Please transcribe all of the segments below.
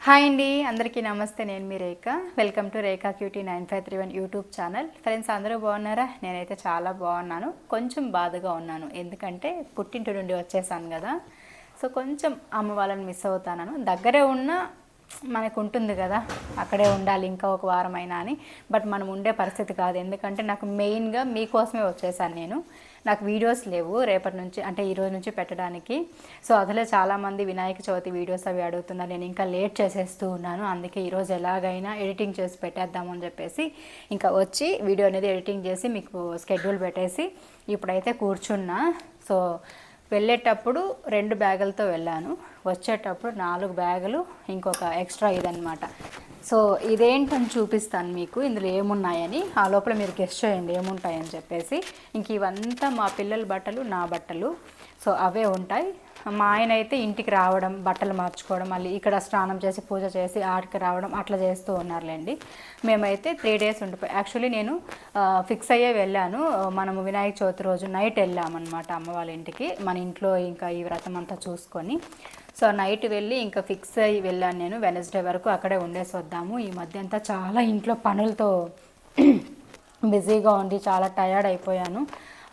Hi అండి, అందరికీ నమస్తే. నేను మీ Rekha. Welcome to Rekha cutie 9531 YouTube channel. Friends, అందరూ బాగున్నారా? నేనైతే చాలా బాగున్నాను. కొంచెం బాధగా ఉన్నాను, ఎందుకంటే పుట్టింటి నుండి వచ్చేసాను కదా. సో కొంచెం అమ్మ వాళ్ళని మిస్ అవుతాను. దగ్గరే ఉన్న మనకు ఉంటుంది కదా, అక్కడే ఉండాలి ఇంకా ఒక వారమైనా అని. బట్ మనం ఉండే పరిస్థితి కాదు, ఎందుకంటే నాకు మెయిన్గా మీకోసమే వచ్చేసాను నేను. నాకు వీడియోస్ లేవు రేపటి నుంచి, అంటే ఈరోజు నుంచి పెట్టడానికి. సో అసలే చాలామంది వినాయక చవితి వీడియోస్ అవి అడుగుతున్నారు. నేను ఇంకా లేట్ చేసేస్తూ ఉన్నాను, అందుకే ఈరోజు ఎలాగైనా ఎడిటింగ్ చేసి పెట్టేద్దామని చెప్పేసి ఇంకా వచ్చి వీడియో అనేది ఎడిటింగ్ చేసి మీకు స్కెడ్యూల్ పెట్టేసి ఇప్పుడైతే కూర్చున్నా. సో వెళ్ళేటప్పుడు 2 బ్యాగులతో వెళ్ళాను, వచ్చేటప్పుడు 4 బ్యాగులు, ఇంకొక ఎక్స్ట్రా ఇదనమాట. సో ఇదేంటని చూపిస్తాను మీకు, ఇందులో ఏమున్నాయని. ఆ లోపల మీరు గెస్ట్ చేయండి ఏముంటాయని చెప్పేసి. ఇంక ఇవంతా మా పిల్లల బట్టలు, నా బట్టలు. సో అవే ఉంటాయి. మా ఆయన అయితే ఇంటికి రావడం, బట్టలు మార్చుకోవడం, మళ్ళీ ఇక్కడ స్నానం చేసి పూజ చేసి ఆడికి రావడం అట్లా చేస్తూ ఉన్నారులేండి. మేమైతే 3 డేస్ ఉండిపోయి, యాక్చువల్లీ నేను ఫిక్స్ అయ్యే వెళ్ళాను. మనము వినాయక చవితి రోజు నైట్ వెళ్ళామన్నమాట అమ్మ వాళ్ళ ఇంటికి, మన ఇంట్లో ఇంకా ఈ వ్రతం అంతా చూసుకొని. సో నైట్ వెళ్ళి ఇంకా ఫిక్స్ అయ్యి వెళ్ళాను నేను. వెనస్డే వరకు అక్కడే ఉండేసి వద్దాము. ఈ మధ్య అంతా చాలా ఇంట్లో పనులతో బిజీగా ఉండి చాలా టయర్డ్ అయిపోయాను.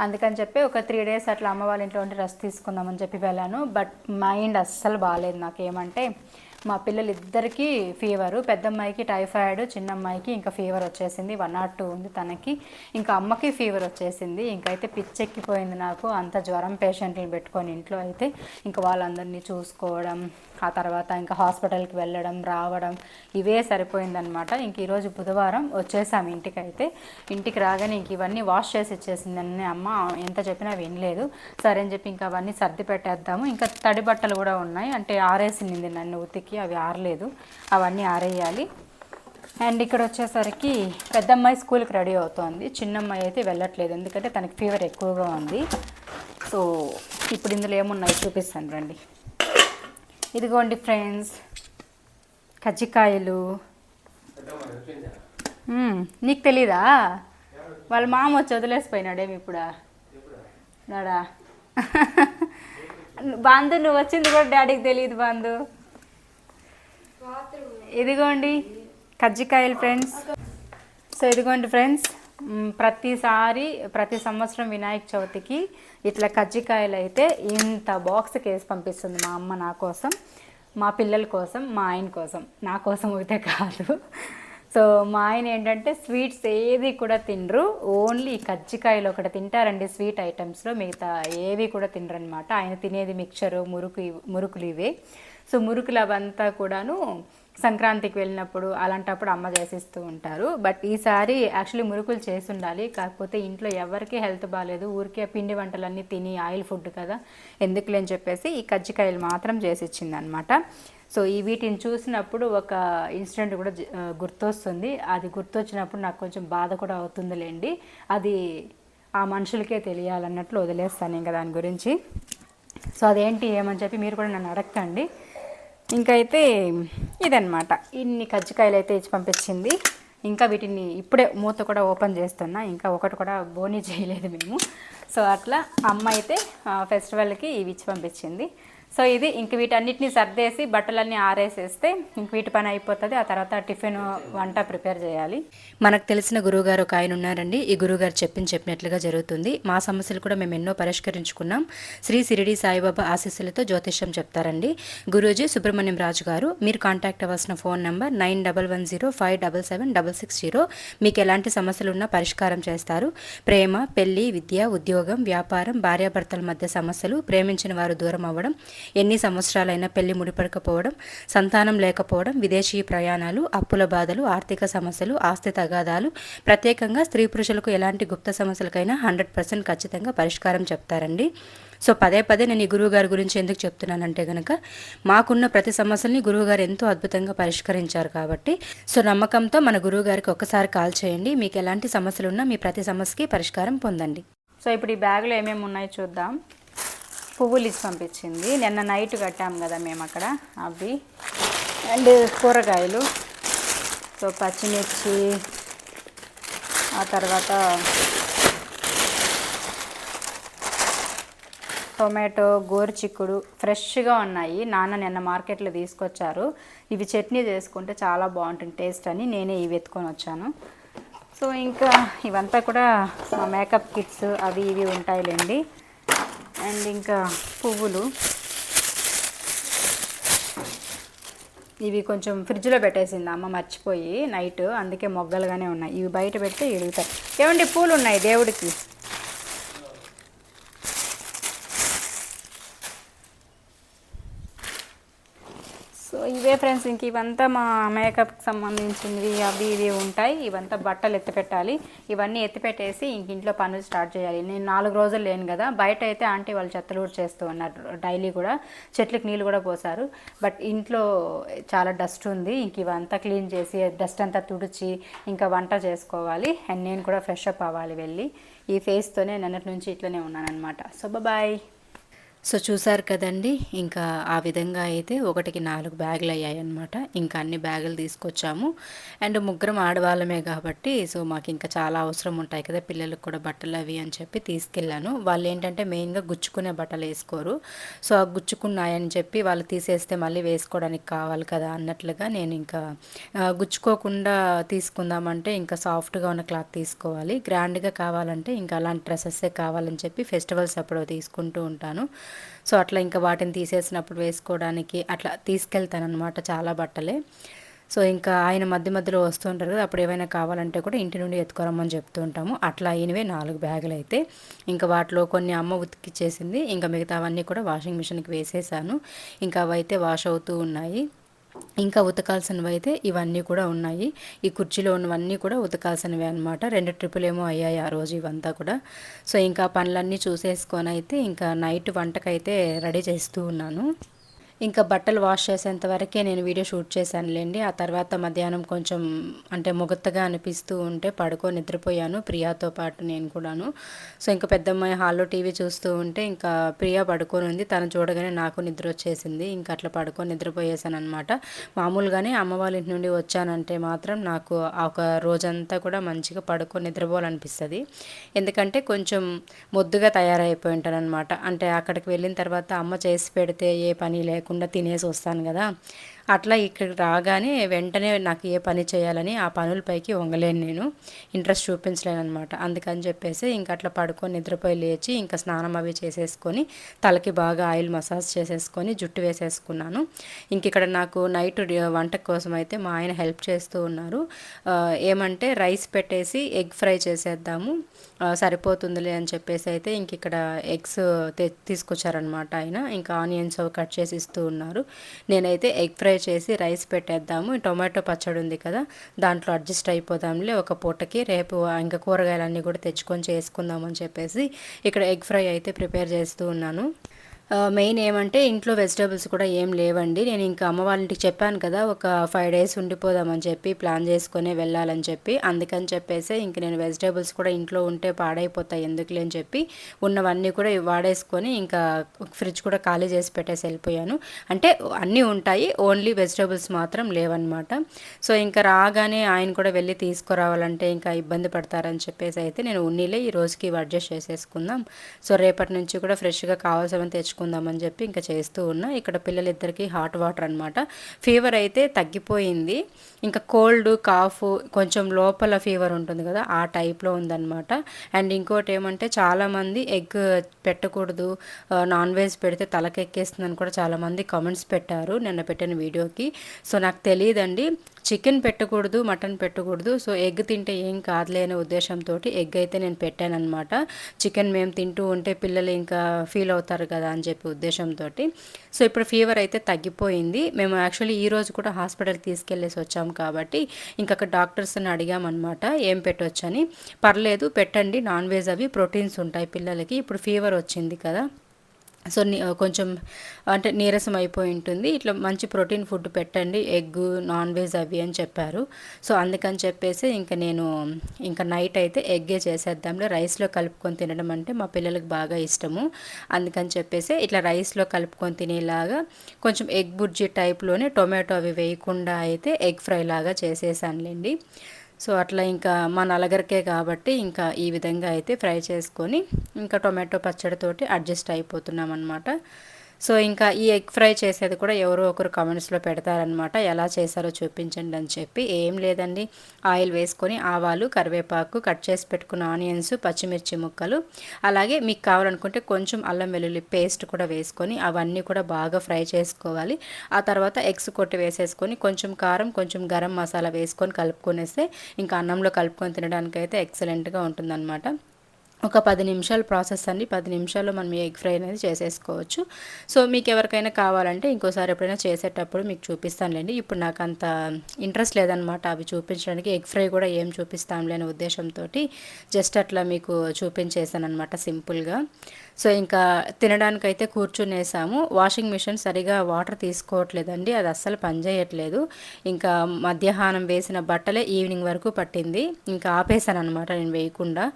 అందుకని చెప్పి ఒక 3 డేస్ అట్లా అమ్మ వాళ్ళ ఇంట్లో ఉండి రెస్ట్ తీసుకుందామని చెప్పి వెళ్ళాను. బట్ మైండ్ అస్సలు బాగాలేదు నాకేమంటే, మా పిల్లలిద్దరికీ ఫీవరు. పెద్దమ్మాయికి టైఫాయిడ్, చిన్నమ్మాయికి ఇంకా ఫీవర్ వచ్చేసింది. 102 ఉంది తనకి. ఇంకా అమ్మకి ఫీవర్ వచ్చేసింది. ఇంకైతే పిచ్చెక్కిపోయింది నాకు, అంత జ్వరం పేషెంట్ని పెట్టుకొని ఇంట్లో అయితే. ఇంకా వాళ్ళందరినీ చూసుకోవడం, ఆ తర్వాత ఇంకా హాస్పిటల్కి వెళ్ళడం రావడం, ఇవే సరిపోయిందనమాట. ఇంక ఈరోజు బుధవారం వచ్చేసాము ఇంటికైతే. ఇంటికి రాగానే ఇంక ఇవన్నీ వాష్ చేసి ఇచ్చేసిందని అమ్మ, ఎంత చెప్పినా వినలేదు. సరే అని చెప్పి ఇంకా అవన్నీ సర్ది పెట్టేద్దాము. ఇంకా తడి బట్టలు కూడా ఉన్నాయి, అంటే ఆరేసింది నన్ను ఉతికి, అవి ఆరలేదు, అవన్నీ ఆరేయాలి. అండ్ ఇక్కడ వచ్చేసరికి పెద్దమ్మాయి స్కూల్కి రెడీ అవుతోంది, చిన్నమ్మాయి అయితే వెళ్ళట్లేదు ఎందుకంటే తనకి ఫీవర్ ఎక్కువగా ఉంది. సో ఇప్పుడు ఇందులో ఏమున్నాయి చూపిస్తాను రండి. ఇదిగోండి ఫ్రెండ్స్, కజ్జికాయలు. నీకు తెలీదా? వాళ్ళ మామ వచ్చి వదిలేసిపోయినాడేమి ఇప్పుడా నాడా? బాంధు నువ్వు వచ్చింది కూడా డాడీకి తెలియదు బాంధు. ఇదిగోండి కజ్జికాయలు ఫ్రెండ్స్. సో ఇదిగోండి ఫ్రెండ్స్, ప్రతి సంవత్సరం వినాయక చవితికి ఇట్లా కజ్జికాయలు అయితే ఇంత బాక్స్కి వేసి పంపిస్తుంది మా అమ్మ, నా కోసం, మా పిల్లల కోసం, మా ఆయన కోసం. నా కోసం అయితే కాదు. సో మా ఆయన ఏంటంటే స్వీట్స్ ఏది కూడా తినరు, ఓన్లీ కజ్జికాయలు ఒకటి తింటారండి స్వీట్ ఐటమ్స్లో, మిగతా ఏవి కూడా తినరు అనమాట. ఆయన తినేది మిక్చరు, మురుకులు ఇవే. సో మురుకులు అవంతా కూడాను సంక్రాంతికి వెళ్ళినప్పుడు అలాంటప్పుడు అమ్మ చేసిస్తూ ఉంటారు. బట్ ఈసారి యాక్చువల్లీ మురుకులు చేసి ఉండాలి, కాకపోతే ఇంట్లో ఎవరికి హెల్త్ బాగాలేదు, ఊరికే పిండి వంటలన్నీ తిని ఆయిల్ ఫుడ్ కదా ఎందుకులేని చెప్పేసి ఈ కజ్జికాయలు మాత్రం చేసి ఇచ్చింది అనమాట. సో ఈ వీటిని చూసినప్పుడు ఒక ఇన్సిడెంట్ కూడా గుర్తొస్తుంది. అది గుర్తొచ్చినప్పుడు నాకు కొంచెం బాధ కూడా అవుతుందిలేండి, అది ఆ మనుషులకే తెలియాలన్నట్లు వదిలేస్తాను ఇంకా దాని గురించి. సో అదేంటి ఏమని చెప్పి మీరు కూడా నన్ను అడగండి. ఇంకైతే ఇదన్నమాట, ఇన్ని కజ్జికాయలు అయితే ఇచ్చి పంపించింది. ఇంకా వీటిని ఇప్పుడే మూత కూడా ఓపెన్ చేస్తున్నా, ఇంకా ఒకటి కూడా బోనీ చేయలేదు మేము. సో అట్లా అమ్మ అయితే ఫెస్టివల్కి ఇవి ఇచ్చి పంపించింది. సో ఇది ఇంక వీటన్నిటిని సర్దేసి బట్టలన్నీ ఆరేసేస్తే ఇంక వీటి పని అయిపోతుంది. ఆ తర్వాత టిఫిన్ వంట ప్రిపేర్ చేయాలి. మనకు తెలిసిన గురువుగారు ఒక ఆయన ఉన్నారండి. ఈ గురువుగారు చెప్పినట్లుగా జరుగుతుంది. మా సమస్యలు కూడా మేము ఎన్నో పరిష్కరించుకున్నాం. శ్రీ షిరిడి సాయిబాబా ఆశీస్సులతో జ్యోతిష్యం చెప్తారండి గురూజీ సుబ్రహ్మణ్యం రాజు గారు. మీరు కాంటాక్ట్ అవ్వాల్సిన ఫోన్ నెంబర్ 9110577660. మీకు ఎలాంటి సమస్యలు ఉన్నా పరిష్కారం చేస్తారు. ప్రేమ, పెళ్లి, విద్య, ఉద్యోగం, వ్యాపారం, భార్యాభర్తల మధ్య సమస్యలు, ప్రేమించిన వారు దూరం అవ్వడం, ఎన్ని సంవత్సరాలైనా పెళ్లి ముడిపడకపోవడం, సంతానం లేకపోవడం, విదేశీ ప్రయాణాలు, అప్పుల బాధలు, ఆర్థిక సమస్యలు, ఆస్తి తగాదాలు, ప్రత్యేకంగా స్త్రీ పురుషులకు ఎలాంటి గుప్త సమస్యలకైనా 100% ఖచ్చితంగా పరిష్కారం చెప్తారండి. సో పదే నేను ఈ గురువుగారి గురించి ఎందుకు చెప్తున్నానంటే కనుక, మాకున్న ప్రతి సమస్యల్ని గురువుగారు ఎంతో అద్భుతంగా పరిష్కరించారు కాబట్టి. సో నమ్మకంతో మన గురువుగారికి ఒక్కసారి కాల్ చేయండి. మీకు ఎలాంటి సమస్యలు ఉన్నా మీ ప్రతి సమస్యకి పరిష్కారం పొందండి. సో ఇప్పుడు ఈ బ్యాగ్లో ఏమేమి ఉన్నాయో చూద్దాం. పువ్వులు ఇచ్చి పంపించింది, నిన్న నైట్ కట్టాము కదా మేము అక్కడ, అవి. అండ్ కూరగాయలు, సో పచ్చిమిర్చి, ఆ తర్వాత టొమాటో, గోరుచిక్కుడు ఫ్రెష్గా ఉన్నాయి. నాన్న నిన్న మార్కెట్లో తీసుకొచ్చారు. ఇవి చట్నీ చేసుకుంటే చాలా బాగుంటుంది టేస్ట్ అని నేనే ఇవి ఎత్తుకొని వచ్చాను. సో ఇంకా ఇవంతా కూడా మా మేకప్ కిట్స్ అవి ఇవి ఉంటాయిలేండి. అండ్ ఇంకా పువ్వులు ఇవి కొంచెం ఫ్రిడ్జ్లో పెట్టేసింది అమ్మ మర్చిపోయి నైట్, అందుకే మొగ్గలుగానే ఉన్నాయి. ఇవి బయట పెడితే ఎడుగుతాయి. ఏమండి పూలు ఉన్నాయి దేవుడికి. సో ఇవే ఫ్రెండ్స్, ఇంక ఇవంతా మా మేకప్కి సంబంధించినవి అవి ఇవి ఉంటాయి. ఇవంతా బట్టలు ఎత్తిపెట్టాలి. ఇవన్నీ ఎత్తిపెట్టేసి ఇంక ఇంట్లో పనులు స్టార్ట్ చేయాలి. నేను 4 రోజులు లేను కదా, బయట అయితే ఆంటీ వాళ్ళు చెత్తలు కూడా చేస్తూ ఉన్నారు డైలీ కూడా, చెట్లకు నీళ్ళు కూడా పోసారు. బట్ ఇంట్లో చాలా డస్ట్ ఉంది. ఇంక ఇవంతా క్లీన్ చేసి డస్ట్ అంతా తుడిచి ఇంకా వంట చేసుకోవాలి. అండ్ నేను కూడా ఫ్రెష్ అప్ అవ్వాలి వెళ్ళి. ఈ ఫేస్తోనే నిన్నటి నుంచి ఇట్లనే ఉన్నాను అనమాట. So bye. సో చూసారు కదండి, ఇంకా ఆ విధంగా అయితే 1కి 4 బ్యాగులు అయ్యాయన్నమాట. ఇంకా అన్ని బ్యాగులు తీసుకొచ్చాము. అండ్ ముగ్గురం ఆడవాళ్ళమే కాబట్టి సో మాకు ఇంకా చాలా అవసరం ఉంటాయి కదా పిల్లలకు కూడా బట్టలు అవి అని చెప్పి తీసుకెళ్ళాను. వాళ్ళు ఏంటంటే మెయిన్గా గుచ్చుకునే బట్టలు వేసుకోరు. సో ఆ గుచ్చుకున్నాయని చెప్పి వాళ్ళు తీసేస్తే మళ్ళీ వేసుకోవడానికి కావాలి కదా అన్నట్లుగా నేను ఇంకా గుచ్చుకోకుండా తీసుకుందామంటే ఇంకా సాఫ్ట్గా ఉన్న క్లాత్ తీసుకోవాలి. గ్రాండ్గా కావాలంటే ఇంకా అలాంటి డ్రెస్సెస్సే కావాలని చెప్పి ఫెస్టివల్స్ అప్పుడు తీసుకుంటూ ఉంటాను. సో అట్లా ఇంకా వాటిని తీసేసినప్పుడు వేసుకోవడానికి అట్లా తీసుకెళ్తానమాట చాలా బట్టలే. సో ఇంకా ఆయన మధ్య మధ్యలో వస్తుంటారు కదా, అప్పుడు ఏమైనా కావాలంటే కూడా ఇంటి నుండి ఎత్తుకోరమ్మని చెప్తూ ఉంటాము. అట్లా అయినవే 4 బ్యాగులు అయితే. ఇంకా వాటిలో కొన్ని అమ్మ ఉతికిచ్చేసింది, ఇంకా మిగతా అవన్నీ కూడా వాషింగ్ మిషన్కి వేసేసాను. ఇంకా అవైతే వాష్ అవుతూ ఉన్నాయి. ఇంకా ఉతకాల్సినవి అయితే ఇవన్నీ కూడా ఉన్నాయి. ఈ కుర్చీలో ఉన్నవన్నీ కూడా ఉతకాల్సినవే అనమాట. 2 ట్రిప్పులు ఏమో అయ్యాయి ఆ రోజు ఇవంతా కూడా. సో ఇంకా పనులన్నీ చూసేసుకొని అయితే ఇంకా నైట్ వంటకైతే రెడీ చేస్తూ ఉన్నాను. ఇంకా బట్టలు వాష్ చేసేంత వరకే నేను వీడియో షూట్ చేశానులేండి. ఆ తర్వాత మధ్యాహ్నం కొంచెం అంటే ముగత్తగా అనిపిస్తూ ఉంటే పడుకొని నిద్రపోయాను, ప్రియాతో పాటు నేను కూడాను. సో ఇంకా పెద్దమ్మాయి హాల్లో టీవీ చూస్తూ ఉంటే ఇంకా ప్రియా పడుకొని ఉంది. తను చూడగానే నాకు నిద్ర వచ్చేసింది. ఇంకా అట్లా పడుకొని నిద్రపోయేసాను అనమాట. మామూలుగానే అమ్మ వాళ్ళ ఇంటి నుండి వచ్చానంటే మాత్రం నాకు ఒక రోజంతా కూడా మంచిగా పడుకొని నిద్రపోవాలనిపిస్తుంది. ఎందుకంటే కొంచెం మొద్దుగా తయారైపోయి ఉంటాను అనమాట. అంటే అక్కడికి వెళ్ళిన తర్వాత అమ్మ చేసి పెడితే ఏ పని లేకుండా తినేసి వస్తాను కదా, అట్లా ఇక్కడికి రాగానే వెంటనే నాకు ఏ పని చేయాలని ఆ పనులపైకి వంగలేను, నేను ఇంట్రెస్ట్ చూపించలేను అనమాట. అందుకని చెప్పేసి ఇంక అట్లా పడుకొని నిద్రపోయి లేచి ఇంకా స్నానం అవి చేసేసుకొని తలకి బాగా ఆయిల్ మసాజ్ చేసేసుకొని జుట్టు వేసేసుకున్నాను. ఇంక ఇక్కడ నాకు నైట్ వంట కోసం అయితే మా ఆయన హెల్ప్ చేస్తూ ఉన్నారు. ఏమంటే రైస్ పెట్టేసి ఎగ్ ఫ్రై చేసేద్దాము సరిపోతుందిలే అని చెప్పేసి అయితే ఇంక ఇక్కడ ఎగ్స్ తీసుకొచ్చారనమాట ఆయన. ఇంకా ఆనియన్స్ కట్ చేసి ఇస్తూ ఉన్నారు. నేనైతే ఎగ్ ఫ్రై చేసి రైస్ పెట్టేద్దాము, టొమాటో పచ్చడి ఉంది కదా దాంట్లో అడ్జస్ట్ అయిపోదాంలే ఒక పూటకి, రేపు ఇంకా కూరగాయలన్నీ కూడా తెచ్చుకొని చేసుకుందామని చెప్పేసి ఇక్కడ ఎగ్ ఫ్రై అయితే ప్రిపేర్ చేస్తూ ఉన్నాను. మెయిన్ ఏమంటే ఇంట్లో వెజిటేబుల్స్ కూడా ఏం లేవండి. నేను ఇంకా అమ్మ వాళ్ళ ఇంటికి చెప్పాను కదా ఒక 5 days ఉండిపోదామని చెప్పి ప్లాన్ చేసుకునే వెళ్ళాలని చెప్పి. అందుకని చెప్పేసి ఇంక నేను వెజిటేబుల్స్ కూడా ఇంట్లో ఉంటే పాడైపోతాయి ఎందుకులే అని చెప్పి ఉన్నవన్నీ కూడా వాడేసుకొని ఇంకా ఫ్రిడ్జ్ కూడా ఖాళీ చేసి పెట్టేసి వెళ్ళిపోయాను. అంటే అన్నీ ఉంటాయి, ఓన్లీ వెజిటేబుల్స్ మాత్రం లేవన్నమాట. సో ఇంకా రాగానే ఆయన కూడా వెళ్ళి తీసుకురావాలంటే ఇంకా ఇబ్బంది పడతారని చెప్పేసి అయితే నేను ఉన్నీలే ఈ రోజుకి అడ్జస్ట్ చేసేసుకుందాం, సో రేపటి నుంచి కూడా ఫ్రెష్గా కావాల్సినవి తెచ్చుకుందామని చెప్పి ఇంకా చేస్తూ ఉన్నా. ఇక్కడ పిల్లలిద్దరికీ హాట్ వాటర్ అనమాట. ఫీవర్ అయితే తగ్గిపోయింది, ఇంకా కోల్డ్ కాఫ్ కొంచెం లోపల ఫీవర్ ఉంటుంది కదా ఆ టైప్లో ఉందన్నమాట. అండ్ ఇంకోటి ఏమంటే చాలామంది ఎగ్ పెట్టకూడదు, నాన్ వెజ్ పెడితే తలకెక్కేస్తుందని కూడా చాలామంది కామెంట్స్ పెట్టారు నిన్న పెట్టిన వీడియోకి. సో నాకు తెలియదండి, చికెన్ పెట్టకూడదు, మటన్ పెట్టకూడదు, సో ఎగ్ తింటే ఏం కాదులే అనే ఉద్దేశంతో ఎగ్ అయితే నేను పెట్టాను అనమాట. చికెన్ మేము తింటూ ఉంటే పిల్లలు ఇంకా ఫీల్ అవుతారు కదా అని చెప్పి ఉద్దేశంతో. సో ఇప్పుడు ఫీవర్ అయితే తగ్గిపోయింది. మేము యాక్చువల్లీ ఈరోజు కూడా హాస్పిటల్కి తీసుకెళ్ళేసి వచ్చాము కాబట్టి ఇంకా అక్కడ డాక్టర్స్ని అడిగామన్నమాట ఏం పెట్టొచ్చని. పర్లేదు పెట్టండి, నాన్ వెజ్ అవి ప్రోటీన్స్ ఉంటాయి పిల్లలకి, ఇప్పుడు ఫీవర్ వచ్చింది కదా సో కొంచెం అంటే నీరసం అయిపోయి ఉంటుంది, ఇట్లా మంచి ప్రోటీన్ ఫుడ్ పెట్టండి, ఎగ్ నాన్ వెజ్ అవి అని చెప్పారు. సో అందుకని చెప్పేసి ఇంకా నేను ఇంకా నైట్ అయితే ఎగ్గే చేసేద్దాంలే, రైస్లో కలుపుకొని తినడం అంటే మా పిల్లలకు బాగా ఇష్టము. అందుకని చెప్పేసి ఇట్లా రైస్లో కలుపుకొని తినేలాగా కొంచెం ఎగ్ బుర్జీ టైప్లోనే టొమాటో అవి వేయకుండా అయితే ఎగ్ ఫ్రై లాగా చేసేసానులేండి. సో అట్లా ఇంకా మా నలుగురికే కాబట్టి ఇంకా ఈ విధంగా అయితే ఫ్రై చేసుకొని ఇంకా టొమాటో పచ్చడితోటి అడ్జస్ట్ అయిపోతున్నాం అనమాట. సో ఇంకా ఈ ఎగ్ ఫ్రై చేసేది కూడా ఎవరో ఒకరు కామెంట్స్లో పెడతారనమాట, ఎలా చేశారో చూపించండి అని చెప్పి. ఏం లేదండి, ఆయిల్ వేసుకొని ఆవాలు, కరివేపాకు, కట్ చేసి పెట్టుకున్న ఆనియన్స్, పచ్చిమిర్చి ముక్కలు, అలాగే మీకు కావాలనుకుంటే కొంచెం అల్లం వెల్లుల్లి పేస్ట్ కూడా వేసుకొని అవన్నీ కూడా బాగా ఫ్రై చేసుకోవాలి. ఆ తర్వాత ఎగ్స్ కొట్టి వేసేసుకొని కొంచెం కారం, కొంచెం గరం మసాలా వేసుకొని కలుపుకొనేస్తే ఇంకా అన్నంలో కలుపుకొని తినడానికి అయితే ఎక్సలెంట్గా ఉంటుందన్నమాట. ఒక 10 నిమిషాలు ప్రాసెస్ అండి. 10 నిమిషాల్లో మనం ఈ ఎగ్ ఫ్రై అనేది చేసేసుకోవచ్చు. సో మీకు ఎవరికైనా కావాలంటే ఇంకోసారి ఎప్పుడైనా చేసేటప్పుడు మీకు చూపిస్తానులేండి. ఇప్పుడు నాకు అంత ఇంట్రెస్ట్ లేదనమాట అవి చూపించడానికి. ఎగ్ ఫ్రై కూడా ఏం చూపిస్తాంలే అనే ఉద్దేశంతో జస్ట్ అట్లా మీకు చూపించేసాను అనమాట సింపుల్గా. సో ఇంకా తినడానికైతే కూర్చునేసాము. వాషింగ్ మిషన్ సరిగా వాటర్ తీసుకోవట్లేదండి, అది అస్సలు పనిచేయట్లేదు. ఇంకా మధ్యాహ్నం వేసిన బట్టలే ఈవినింగ్ వరకు పట్టింది. ఇంకా ఆపేసాను అనమాట నేను వేయకుండా.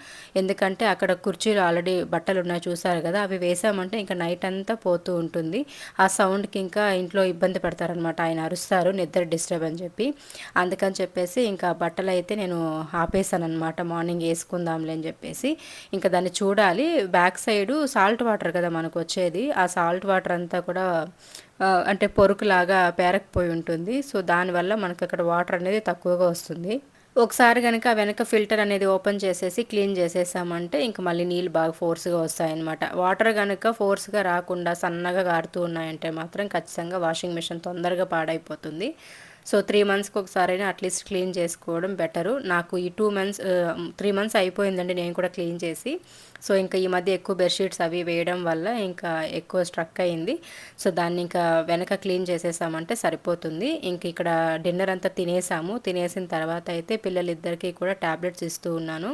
ఎందుకంటే అక్కడ కుర్చీలు ఆల్రెడీ బట్టలు ఉన్నాయి చూసారు కదా, అవి వేసామంటే ఇంకా నైట్ అంతా పోతూ ఉంటుంది. ఆ సౌండ్కి ఇంకా ఇంట్లో ఇబ్బంది పడతారనమాట, ఆయన అరుస్తారు నిద్ర డిస్టర్బ్ అని చెప్పి. అందుకని చెప్పేసి ఇంకా బట్టలు అయితే నేను ఆపేసాను అనమాట, మార్నింగ్ వేసుకుందాంలే అని చెప్పేసి. ఇంకా దాన్ని చూడాలి. బ్యాక్ సైడు సాల్ట్ వాటర్ కదా మనకు వచ్చేది, ఆ సాల్ట్ వాటర్ అంతా కూడా అంటే పొరుకులాగా పేరకపోయి ఉంటుంది. సో దానివల్ల మనకు అక్కడ వాటర్ అనేది తక్కువగా వస్తుంది. ఒకసారి కనుక వెనక ఫిల్టర్ అనేది ఓపెన్ చేసేసి క్లీన్ చేసేసామంటే ఇంక మళ్ళీ నీళ్ళు బాగా ఫోర్స్గా వస్తాయన్నమాట. వాటర్ కనుక ఫోర్స్గా రాకుండా సన్నగా కారుతూ ఉన్నాయంటే మాత్రం ఖచ్చితంగా వాషింగ్ మిషన్ తొందరగా పాడైపోతుంది. సో 3 మంత్స్కి ఒకసారైనా అట్లీస్ట్ క్లీన్ చేసుకోవడం బెటరు. నాకు ఈ 3 మంత్స్ అయిపోయిందండి నేను కూడా క్లీన్ చేసి. సో ఇంకా ఈ మధ్య ఎక్కువ బెడ్షీట్స్ అవి వేయడం వల్ల ఇంకా ఎక్కువ స్ట్రక్ అయింది. సో దాన్ని ఇంకా వెనక క్లీన్ చేసేసామంటే సరిపోతుంది. ఇంక ఇక్కడ డిన్నర్ అంతా తినేసాము. తినేసిన తర్వాత అయితే పిల్లలిద్దరికీ కూడా ట్యాబ్లెట్స్ ఇస్తూ ఉన్నాను.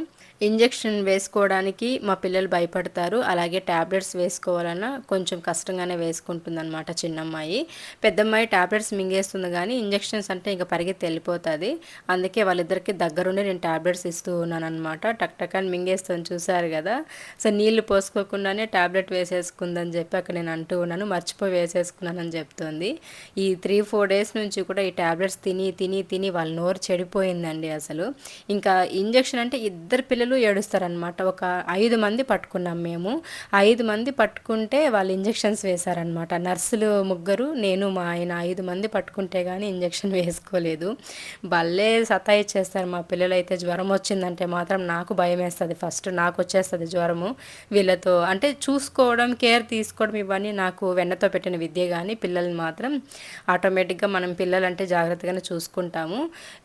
ఇంజెక్షన్ వేసుకోవడానికి మా పిల్లలు భయపడతారు, అలాగే ట్యాబ్లెట్స్ వేసుకోవాలన్నా కొంచెం కష్టంగానే వేసుకుంటుందన్నమాట చిన్నమ్మాయి. పెద్దమ్మాయి ట్యాబ్లెట్స్ మింగేస్తుంది కానీ ఇంజెక్షన్స్ అంటే ఇంకా పరిగెత్తి వెళ్ళిపోతుంది. అందుకే వాళ్ళిద్దరికి దగ్గరుండి నేను ట్యాబ్లెట్స్ ఇస్తూ ఉన్నాను అనమాట. టక్ టక్ అని మింగేస్తుంది చూసారు కదా. సో నీళ్లు పోసుకోకుండానే ట్యాబ్లెట్ వేసేసుకుందని చెప్పి అక్కడ నేను అంటూ ఉన్నాను, మర్చిపోయి వేసేసుకున్నానని చెప్తుంది. ఈ 3-4 డేస్ నుంచి కూడా ఈ ట్యాబ్లెట్స్ తిని తిని తిని వాళ్ళ నోరు చెడిపోయిందండి అసలు. ఇంకా ఇంజెక్షన్ అంటే ఇద్దరు పిల్లలు ఏడుస్తారనమాట. ఒక 5 మంది పట్టుకున్నాం మేము. 5 మంది పట్టుకుంటే వాళ్ళు ఇంజెక్షన్స్ వేశారనమాట. నర్సులు 3, నేను మా ఆయన 5 మంది పట్టుకుంటే కానీ ఇంజెక్షన్ వేసుకోలేదు. భలే సతాయిచ్చేస్తారు మా పిల్లలు అయితే. జ్వరం వచ్చిందంటే మాత్రం నాకు భయం వేస్తుంది, ఫస్ట్ నాకు వచ్చేస్తుంది జ్వరము. వీళ్ళతో అంటే చూసుకోవడం, కేర్ తీసుకోవడం ఇవన్నీ నాకు వెన్నతో పెట్టిన విద్య, కానీ పిల్లల్ని మాత్రం ఆటోమేటిక్గా మనం పిల్లలంటే జాగ్రత్తగానే చూసుకుంటాము.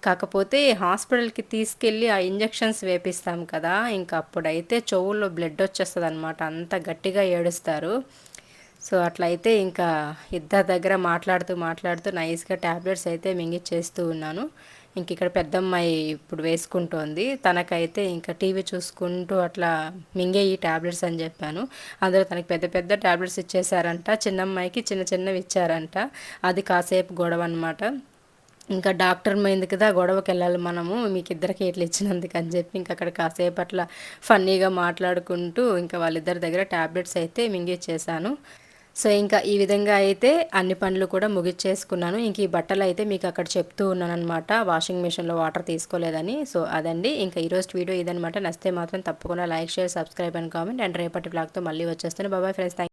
కాకపోతే హాస్పిటల్కి తీసుకెళ్ళి ఆ ఇంజెక్షన్స్ వేపిస్తాం కదా, ఇంకా అప్పుడైతే చెవుల్లో బ్లడ్ వచ్చేస్తుంది అనమాట, అంత గట్టిగా ఏడుస్తారు. సో అట్లయితే ఇంకా ఇద్దరి దగ్గర మాట్లాడుతూ మాట్లాడుతూ నైస్గా ట్యాబ్లెట్స్ అయితే మింగిచ్చేస్తూ ఉన్నాను. ఇంక ఇక్కడ పెద్దమ్మాయి ఇప్పుడు వేసుకుంటోంది. తనకైతే ఇంకా టీవీ చూసుకుంటూ అట్లా మింగే ఈ ట్యాబ్లెట్స్ అని చెప్పాను. అందులో తనకి పెద్ద పెద్ద ట్యాబ్లెట్స్ ఇచ్చేసారంట, చిన్నమ్మాయికి చిన్న చిన్నవి ఇచ్చారంట. అది కాసేపు గొడవ అనమాట. ఇంకా డాక్టర్ మైంది కదా, గొడవకి వెళ్ళాలి మనము, మీకు ఇద్దరికి ఇట్లా ఇచ్చినందుకు అని చెప్పి ఇంకా అక్కడ కాసేపు అట్లా ఫన్నీగా మాట్లాడుకుంటూ ఇంకా వాళ్ళిద్దరి దగ్గర ట్యాబ్లెట్స్ అయితే మింగిచ్చేసాను. సో ఇంకా ఈ విధంగా అయితే అన్ని పనులు కూడా ముగిచ్చేసుకున్నాను. ఇంక ఈ బట్టలు అయితే మీకు అక్కడ చెప్తూ ఉన్నాను అనమాట, వాషింగ్ మిషన్లో వాటర్ తీసుకోలేదని. సో అదండి ఇంకా ఈరోజు వీడియో ఇదనమాట. నచ్చితే మాత్రం తప్పకుండా like, share, subscribe and comment. And రేపటి బ్లాగ్తో మళ్ళీ వచ్చేస్తాను. బాబాయ్ ఫ్రెండ్స్.